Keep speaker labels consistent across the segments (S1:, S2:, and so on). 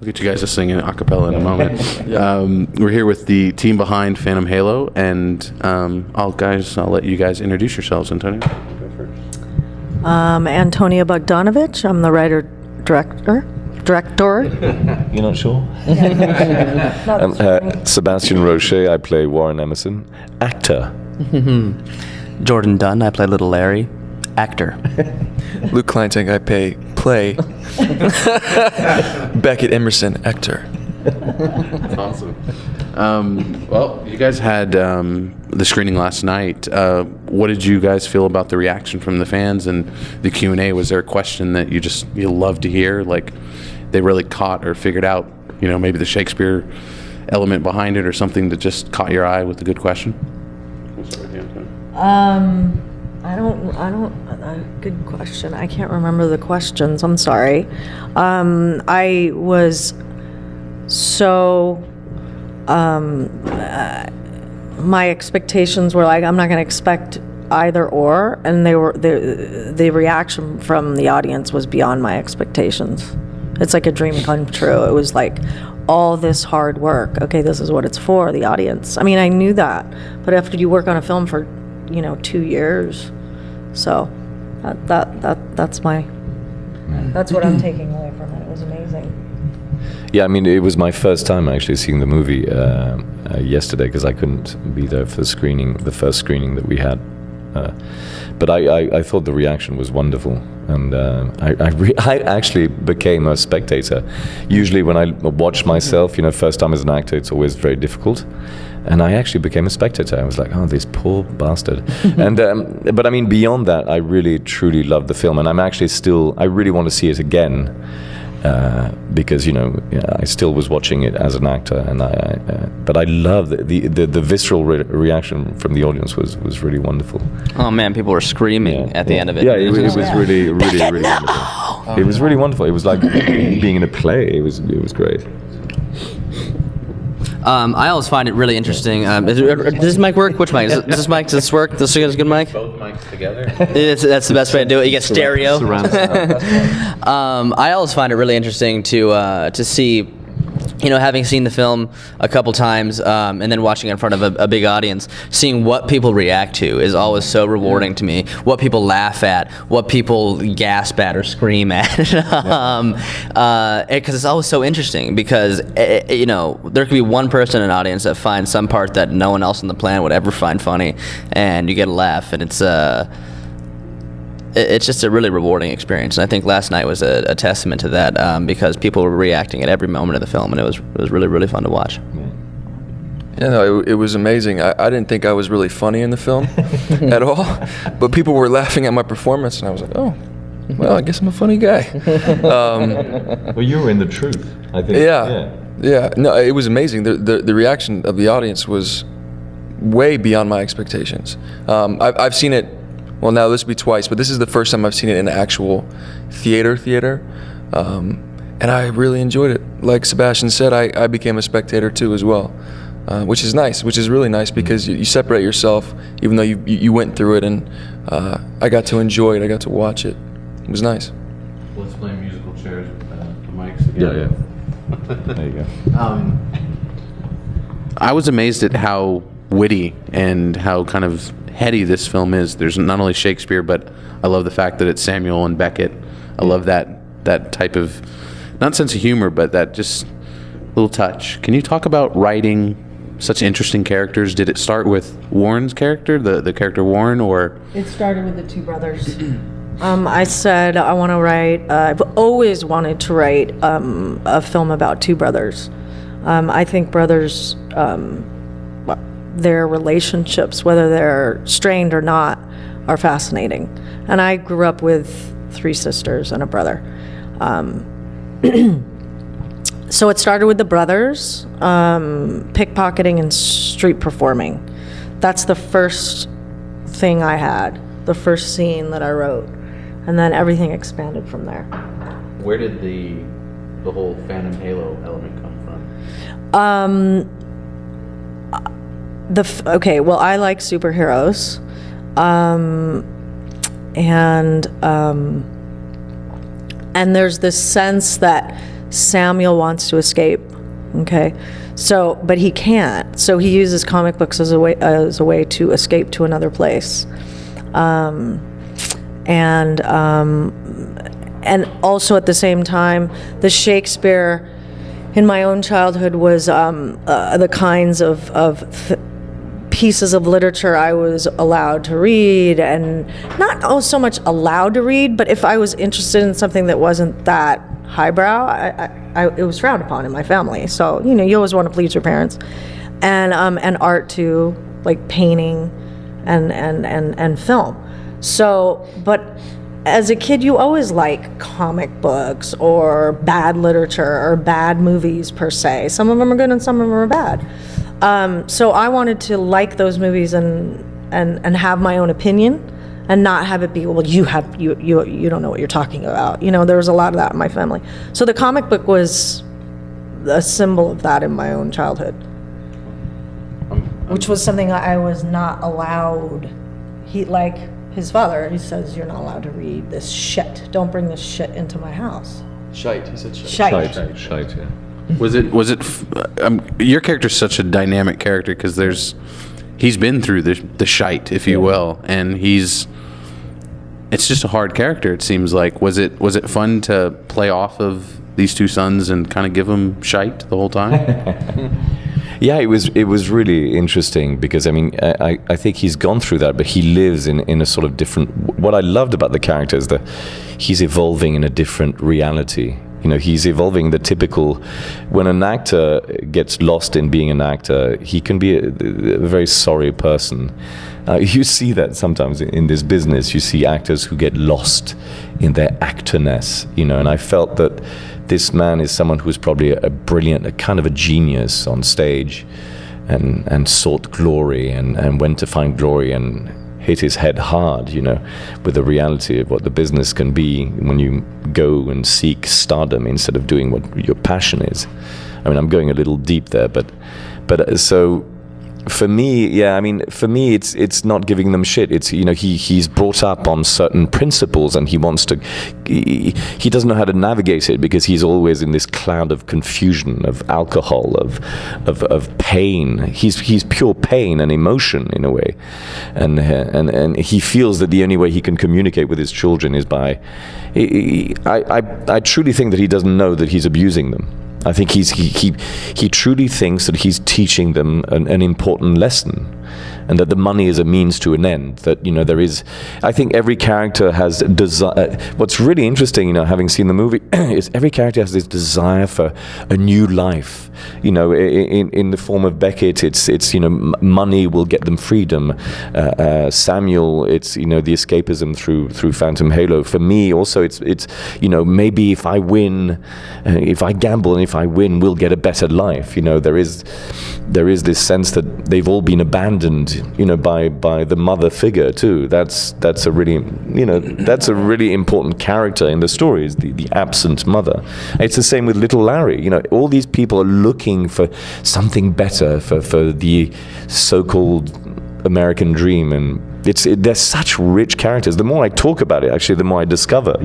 S1: We'll get you guys to sing in a cappella in a moment. We're here with the team behind Phantom Halo, and I'll let you guys introduce yourselves. Antonio, go first.
S2: Antonia Bogdanovich. I'm the writer-director.
S3: You're not sure? Sebastian Roche, I play Warren Emerson. Actor.
S4: Jordan Dunn, I play Little Larry. Actor.
S5: Luke Kleintank, I play Beckett Emerson, actor.
S1: That's awesome. Well, you guys had the screening last night. What did you guys feel about the reaction from the fans and the Q&A? Was there a question that you love to hear, like they really caught or figured out, maybe the Shakespeare element behind it, or something that just caught your eye with a good question? We'll start with you, Antonio.
S2: Good question. I can't remember the questions. I'm sorry. I was so, my expectations were like, I'm not going to expect either or, and the reaction from the audience was beyond my expectations. It's like a dream come true. It was like all this hard work. Okay, this is what it's for, the audience. I mean, I knew that, but after you work on a film for 2 years, so that's what I'm taking away from it. It was amazing.
S3: Yeah, I mean, it was my first time actually seeing the movie yesterday, because I couldn't be there for the first screening that we had. But I thought the reaction was wonderful, and I actually became a spectator. Usually when I watch myself, first time as an actor, it's always very difficult. And I actually became a spectator. I was like, oh, this poor bastard. And but I mean, beyond that, I really, truly loved the film. And I'm actually I really want to see it again, because, I still was watching it as an actor. And but I love the visceral reaction from the audience was really wonderful.
S4: Oh, man, people were screaming at the end of it.
S3: Yeah, it was really, really, really wonderful. It was really wonderful. It was like being in a play. It was great.
S4: I always find it really interesting. Does this mic work? Which mic? Does this work? This is a good mic?
S1: Both mics together.
S4: That's the best way to do it. You get stereo. I always find it really interesting to see, having seen the film a couple times and then watching it in front of a big audience, seeing what people react to is always so rewarding to me. What people laugh at, what people gasp at or scream at, because it's always so interesting. Because there could be one person in an audience that finds some part that no one else on the planet would ever find funny, and you get a laugh, and it's just a really rewarding experience. And I think last night was a testament to that, because people were reacting at every moment of the film, and it was really, really fun to watch.
S5: Yeah, no, it was amazing. I didn't think I was really funny in the film at all, but people were laughing at my performance, and I was like, oh, well, I guess I'm a funny guy.
S3: Well, you were in the truth, I think.
S5: Yeah. No, it was amazing. The reaction of the audience was way beyond my expectations. I've seen it. Well, now this will be twice, but this is the first time I've seen it in actual theater, and I really enjoyed it. Like Sebastian said, I became a spectator too as well, which is nice, which is really nice, because you separate yourself, even though you went through it, and I got to enjoy it, I got to watch it. It was nice.
S1: Let's play musical chairs with the mics together.
S3: Yeah. There you go.
S1: I was amazed at how witty and how kind of heady this film is. There's not only Shakespeare, but I love the fact that it's Samuel and Beckett. I love that type of, not sense of humor, but that just little touch. Can you talk about writing such interesting characters? Did it start with Warren's character, the character Warren, or?
S2: It started with the two brothers. I said I want to write, I've always wanted to write a film about two brothers. I think brothers, their relationships, whether they're strained or not, are fascinating. And I grew up with 3 sisters and a brother. So it started with the brothers, pickpocketing and street performing. That's the first thing I had, the first scene that I wrote. And then everything expanded from there.
S1: Where did the whole Phantom Halo element come from?
S2: Okay, well, I like superheroes, and there's this sense that Samuel wants to escape. Okay, so but he can't. So he uses comic books as a way to escape to another place, and also at the same time, the Shakespeare in my own childhood was the kinds of pieces of literature I was allowed to read, and not so much allowed to read, but if I was interested in something that wasn't that highbrow, it was frowned upon in my family. So you always want to please your parents, and art too, like painting, and film. So, but as a kid, you always like comic books or bad literature or bad movies per se. Some of them are good and some of them are bad. So I wanted to like those movies and have my own opinion, and not have it be, well, you don't know what you're talking about. There was a lot of that in my family. So the comic book was a symbol of that in my own childhood, which was something I was not allowed. His father, he says, you're not allowed to read this shit. Don't bring this shit into my house.
S5: Shite, he said shite.
S3: Shite, yeah.
S1: Was it your character's such a dynamic character because he's been through the shite, if you will, and it's just a hard character, it seems like. Was it fun to play off of these two sons and kind of give them shite the whole time?
S3: Yeah, it was really interesting because I think he's gone through that, but he lives in a sort of different. What I loved about the character is that he's evolving in a different reality. He's evolving the typical. When an actor gets lost in being an actor, he can be a very sorry person. You see that sometimes in this business. You see actors who get lost in their actorness, and I felt that this man is someone who's probably a brilliant, a kind of a genius on stage, and sought glory and went to find glory and hit his head hard, with the reality of what the business can be when you go and seek stardom instead of doing what your passion is. I'm going a little deep there, but so for me, it's not giving them shit. It's he's brought up on certain principles, and he wants to. He doesn't know how to navigate it because he's always in this cloud of confusion, of alcohol, of pain. He's pure pain and emotion in a way, and he feels that the only way he can communicate with his children is by. I truly think that he doesn't know that he's abusing them. I think he truly thinks that he's teaching them an important lesson, and that the money is a means to an end. That there is. I think every character has desire. What's really interesting, having seen the movie, is every character has this desire for a new life. In the form of Beckett, it's money will get them freedom. Samuel, it's the escapism through Phantom Halo. For me, also, it's maybe if I win, if I gamble and if I win, we'll get a better life. There is this sense that they've all been abandoned, by the mother figure too. That's a really that's a really important character in the story, is the absent mother. It's the same with little Larry. All these people are looking for something better for the so-called American dream, and they're such rich characters. The more I talk about it, actually, the more I discover.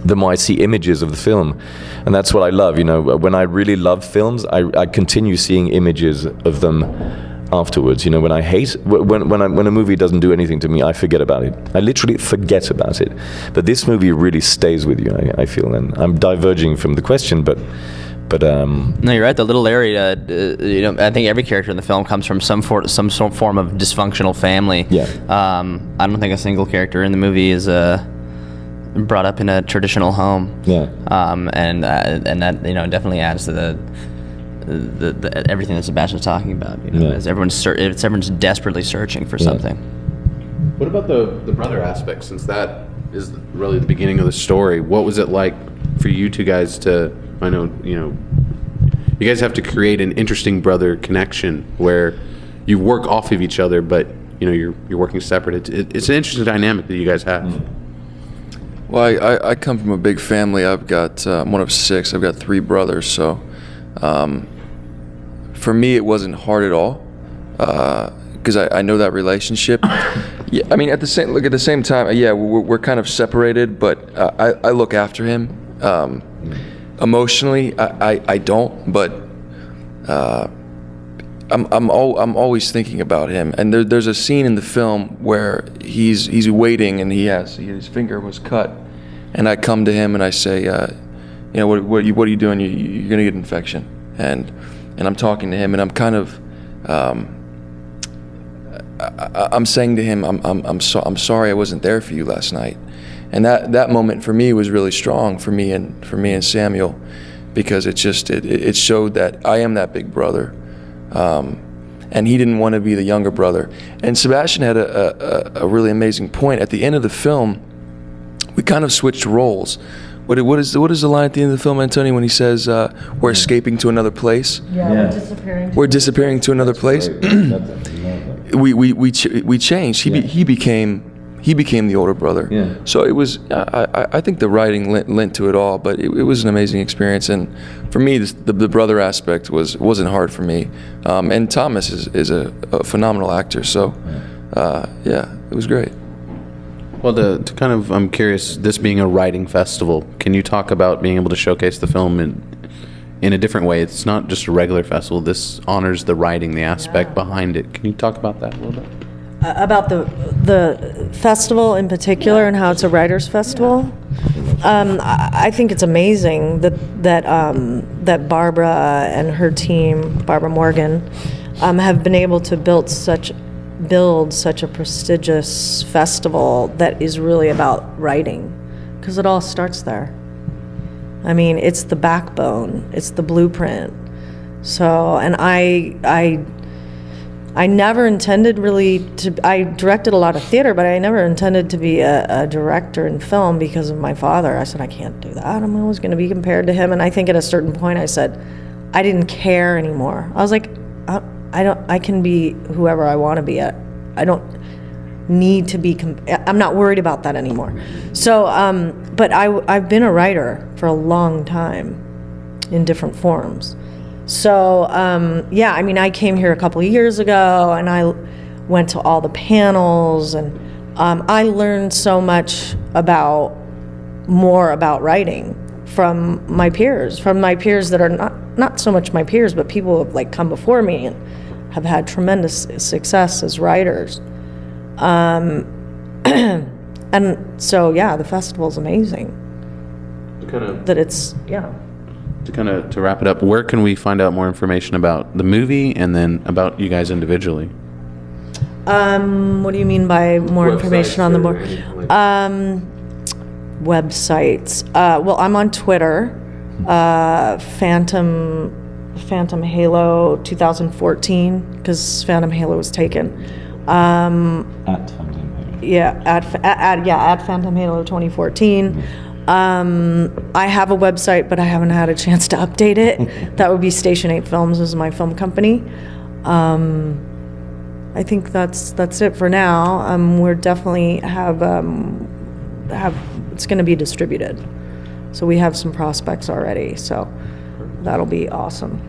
S3: The more I see images of the film, and that's what I love. When I really love films, I continue seeing images of them afterwards. When I hate, when a movie doesn't do anything to me, I forget about it. I literally forget about it. But this movie really stays with you, I feel. And I'm diverging from the question, but.
S4: No, you're right. The little Larry, I think every character in the film comes from some sort of form of dysfunctional family.
S3: Yeah.
S4: I don't think a single character in the movie is brought up in a traditional home.
S3: Yeah.
S4: And that definitely adds to the everything that Sebastian's talking about. As everyone's desperately searching for something.
S1: What about the brother aspect? Since that is really the beginning of the story, what was it like for you two guys to? I know you guys have to create an interesting brother connection where you work off of each other, but you're working separate. It's an interesting dynamic that you guys have.
S5: Well, I come from a big family. I've got I'm one of 6. I've got 3 brothers, so for me it wasn't hard at all because I know that relationship. Yeah, at the same time, yeah, we're kind of separated, but I look after him. Emotionally, I don't, but I'm always thinking about him. And there's a scene in the film where he's waiting and his finger was cut, and I come to him and I say, what are you doing? You're gonna get an infection. And I'm talking to him and I'm kind of I'm saying to him, I'm sorry I wasn't there for you last night. And that moment for me was really strong for me and Samuel, because it showed that I am that big brother, and he didn't want to be the younger brother. And Sebastian had a really amazing point at the end of the film. We kind of switched roles. What is the line at the end of the film, Antonio, when he says we're escaping to another place?
S2: We're disappearing.
S5: We're disappearing to another place. We changed. He became the older brother.
S3: Yeah.
S5: So it was. I think the writing lent to it all, but it was an amazing experience. And for me, the brother aspect wasn't hard for me. And Thomas is a phenomenal actor. So it was great.
S1: Well, to kind of, I'm curious, this being a writing festival, can you talk about being able to showcase the film in a different way? It's not just a regular festival. This honors the writing, the aspect behind it. Can you talk about that a little bit?
S2: About the festival in particular and how it's a writers' festival. I think it's amazing that Barbara and her team, Barbara Morgan, have been able to build such a prestigious festival that is really about writing, because it all starts there. I mean, it's the backbone, it's the blueprint. So, and I never intended really I directed a lot of theater, but I never intended to be a director in film because of my father. I said, I can't do that. I'm always going to be compared to him. And I think at a certain point I said, I didn't care anymore. I was like, I can be whoever I want to be. I don't need to be, I'm not worried about that anymore. So, but I've been a writer for a long time in different forms. So, I mean, I came here a couple of years ago and I went to all the panels, and I learned so much more about writing from my peers that are not so much my peers, but people who have like come before me and have had tremendous success as writers. And so, the festival's amazing.
S1: To wrap it up, where can we find out more information about the movie and then about you guys individually?
S2: What do you mean by more information on the board? Websites. Well, I'm on Twitter, Phantom Halo 2014, because Phantom Halo was taken.
S3: At Phantom Halo.
S2: Yeah, at Phantom Halo 2014. I have a website, but I haven't had a chance to update it. That would be Station 8 Films, is my film company. I think that's it for now. We're definitely have it's going to be distributed, so we have some prospects already. So that'll be awesome.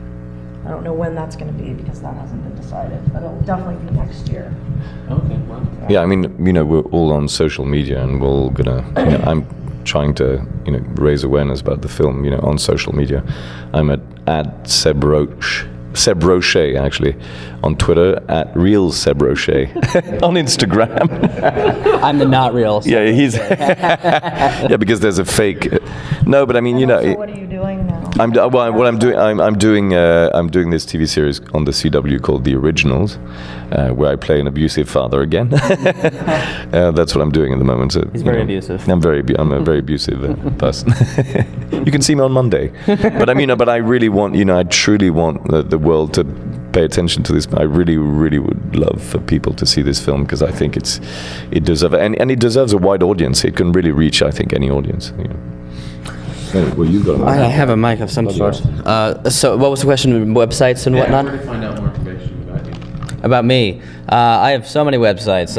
S2: I don't know when that's going to be because that hasn't been decided, but it'll definitely be next year.
S1: Okay, well.
S3: Yeah, I mean, we're all on social media, and we're all gonna. I'm trying to raise awareness about the film on social media. I'm at Seb Roche actually on Twitter, at Real Seb Roche on Instagram.
S4: I'm the not real. So.
S3: Yeah, he's yeah, because there's a fake. No, but I mean,
S2: So what are you doing now?
S3: I'm doing this TV series on the CW called The Originals, where I play an abusive father again. That's what I'm doing at the moment. So,
S4: He's very abusive.
S3: I'm a very abusive person. You can see me on Monday, but I really want, I truly want the world to pay attention to this. I really, really would love for people to see this film, because I think it deserves, and it deserves a wide audience. It can really reach, I think, any audience. Well, you've got a mic.
S4: I have a mic of some sort. So what was the question? Websites and whatnot?
S1: Where to find out more information about you?
S4: About me, I have so many websites.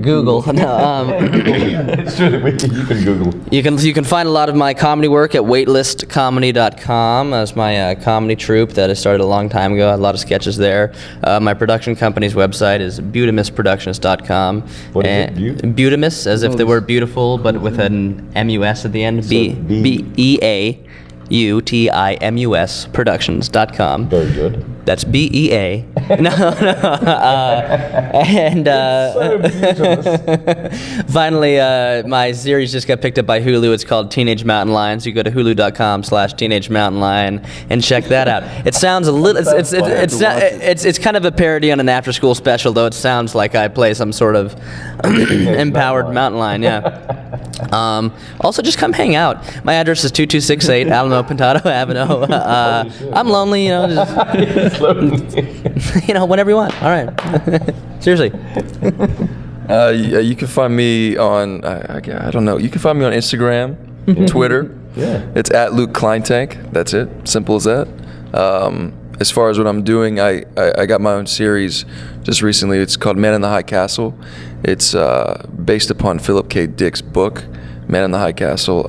S4: Google. No,
S3: It's true. You can Google.
S4: you can find a lot of my comedy work at waitlistcomedy.com. That's my comedy troupe that I started a long time ago. I had a lot of sketches there. My production company's website is butamisproductions.com.
S3: What is it?
S4: Butamis, as if they were beautiful, but with an MUS at the end. BEAUTIMUS productions.com.
S3: Very good.
S4: That's BEA. No. And finally, my series just got picked up by Hulu. It's called Teenage Mountain Lion. So you go to hulu.com/Teenage Mountain Lion and check that out. It sounds a little. It's kind of a parody on an after-school special, though. It sounds like I play some sort of empowered mountain lion. Yeah. Also, just come hang out. My address is 2268 Alamo Pintado Avenue. I'm lonely, you know. Just, you know, whenever you want. All right. Seriously.
S5: You can find me on, I don't know, you can find me on Instagram, Twitter.
S3: Yeah.
S5: It's at Luke Kleintank. That's it. Simple as that. As far as what I'm doing, I got my own series just recently. It's called Man in the High Castle. It's based upon Philip K. Dick's book, Man in the High Castle,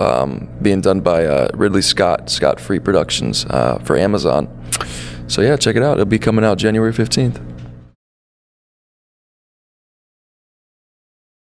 S5: being done by Ridley Scott Free Productions for Amazon. So yeah, check it out. It'll be coming out January 15th.